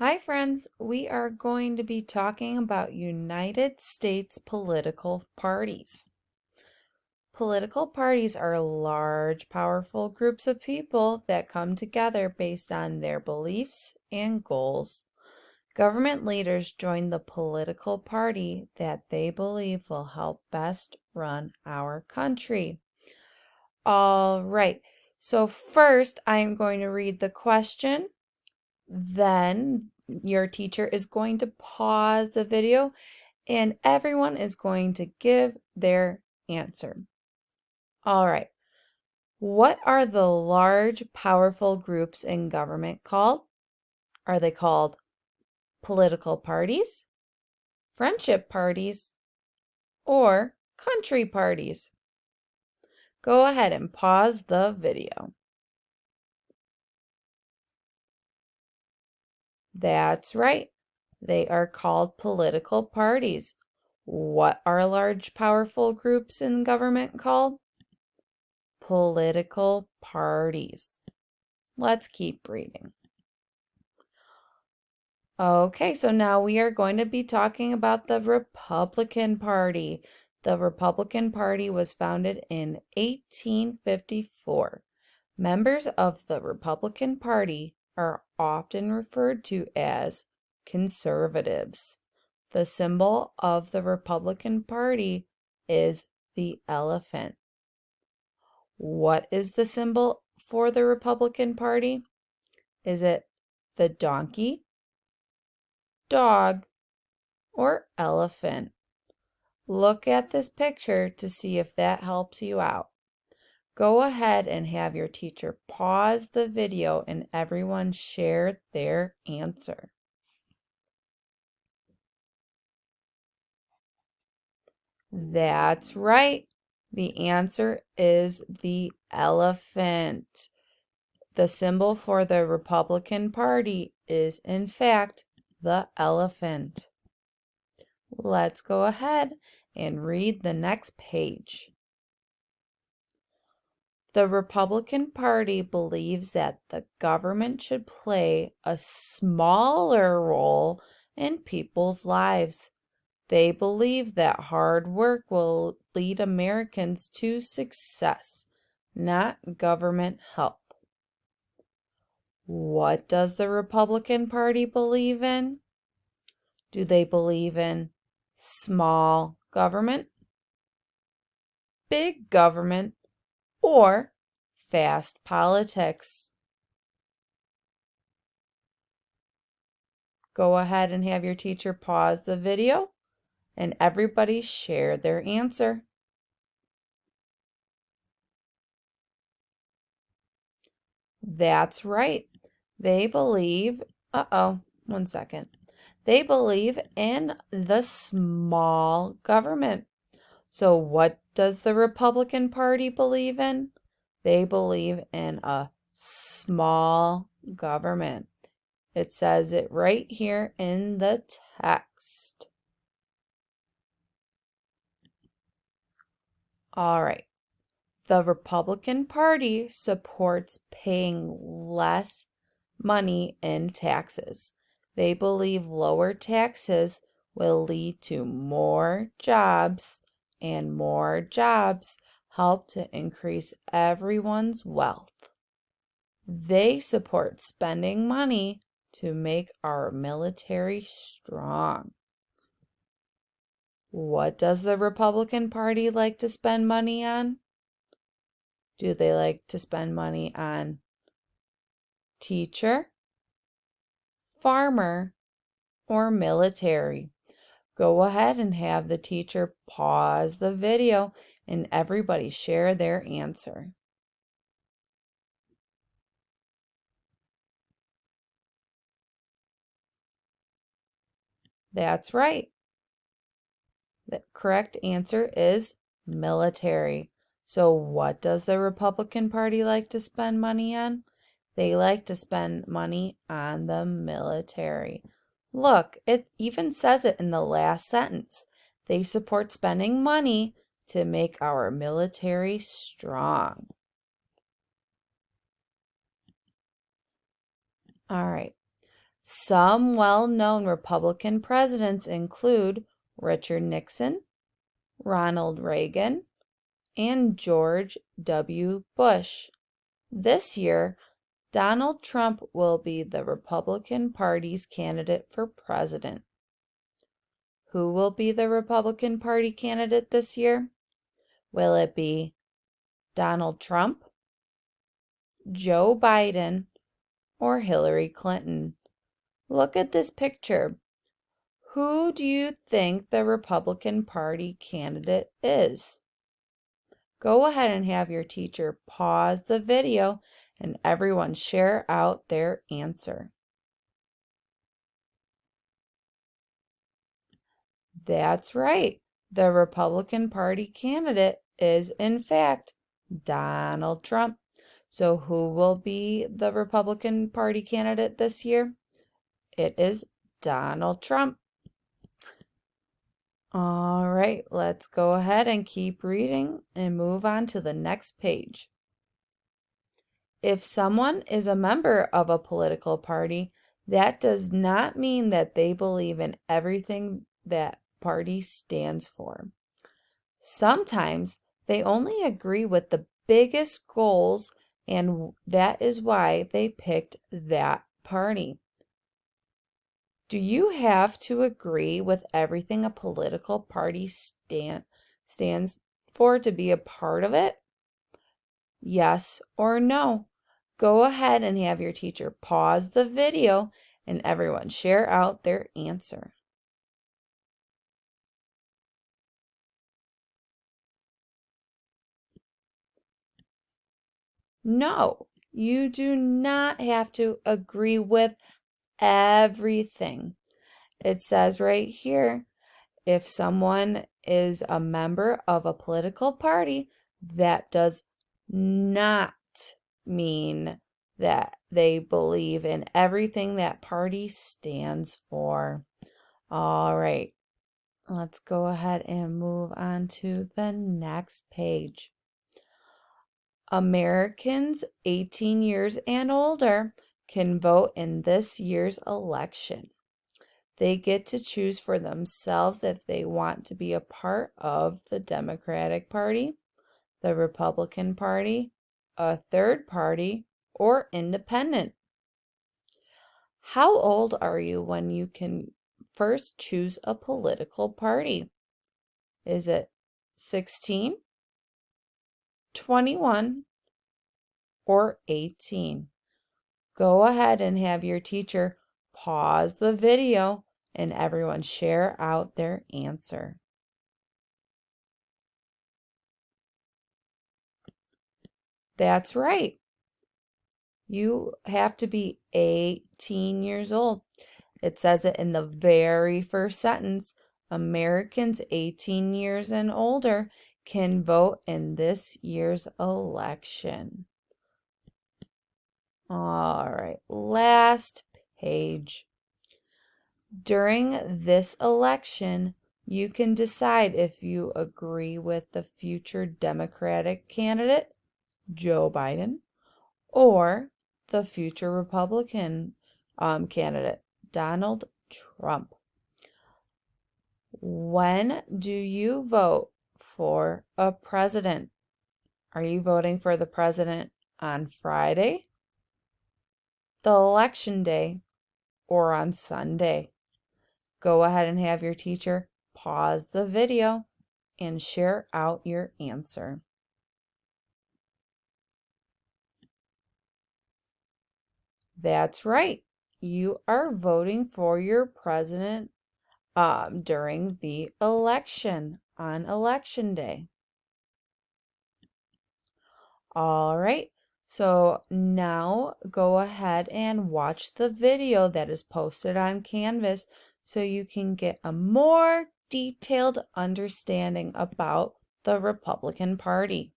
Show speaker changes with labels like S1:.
S1: Hi friends, we are going to be talking about United States political parties. Political parties are large, powerful groups of people that come together based on their beliefs and goals. Government leaders join the political party that they believe will help best run our country. All right, so first I'm going to read the question. Then your teacher is going to pause the video and everyone is going to give their answer. All right. What are the large, powerful groups in government called? Are they called political parties, friendship parties, or country parties? Go ahead and pause the video. That's right. They are called political parties. What are large, powerful groups in government called? Political parties. Let's keep reading. Okay, so now we are going to be talking about the Republican Party. The Republican Party was founded in 1854. Members of the Republican Party are often referred to as conservatives. The symbol of the Republican Party is the elephant. What is the symbol for the Republican Party? Is it the donkey, dog, or elephant? Look at this picture to see if that helps you out. Go ahead and have your teacher pause the video and everyone share their answer. That's right. The answer is the elephant. The symbol for the Republican Party is, in fact, the elephant. Let's go ahead and read the next page. The Republican Party believes that the government should play a smaller role in people's lives. They believe that hard work will lead Americans to success, not government help. What does the Republican Party believe in? Do they believe in small government, big government, or fast politics? Go ahead and have your teacher pause the video and everybody share their answer. That's right. They believe, one second. They believe in the small government. So what does the Republican Party believe in? They believe in a small government. It says it right here in the text. All right. The Republican Party supports paying less money in taxes. They believe lower taxes will lead to more jobs, and more jobs help to increase everyone's wealth. They support spending money to make our military strong. What does the Republican Party like to spend money on? Do they like to spend money on teacher, farmer, or military? Go ahead and have the teacher pause the video and everybody share their answer. That's right. The correct answer is military. So what does the Republican Party like to spend money on? They like to spend money on the military. Look, it even says it in the last sentence. They support spending money to make our military strong. All right. Some well-known Republican presidents include Richard Nixon, Ronald Reagan, and George W. Bush. This year, Donald Trump will be the Republican Party's candidate for president. Who will be the Republican Party candidate this year? Will it be Donald Trump, Joe Biden, or Hillary Clinton? Look at this picture. Who do you think the Republican Party candidate is? Go ahead and have your teacher pause the video and everyone share out their answer. That's right. The Republican Party candidate is, in fact, Donald Trump. So who will be the Republican Party candidate this year? It is Donald Trump. All right, let's go ahead and keep reading and move on to the next page. If someone is a member of a political party, that does not mean that they believe in everything that party stands for. Sometimes they only agree with the biggest goals, and that is why they picked that party. Do you have to agree with everything a political party stands for to be a part of it? Yes or no? Go ahead and have your teacher pause the video and everyone share out their answer. No, you do not have to agree with everything. It says right here, if someone is a member of a political party, that does not mean that they believe in everything that party stands for. All right, let's go ahead and move on to the next page. Americans 18 years and older can vote in this year's election. They get to choose for themselves if they want to be a part of the Democratic Party, the Republican Party, a third party, or independent. How old are you when you can first choose a political party? Is it 16, 21, or 18? Go ahead and have your teacher pause the video and everyone share out their answer. That's right. You have to be 18 years old. It says it in the very first sentence. Americans 18 years and older can vote in this year's election. All right, last page. During this election, you can decide if you agree with the future Democratic candidate, Joe Biden, or the future Republican candidate, Donald Trump. When do you vote for a president? Are you voting for the president on Friday, the election day, or on Sunday? Go ahead and have your teacher pause the video and share out your answer. That's right. You are voting for your president during the election on election day. All right. So now go ahead and watch the video that is posted on Canvas so you can get a more detailed understanding about the Republican Party.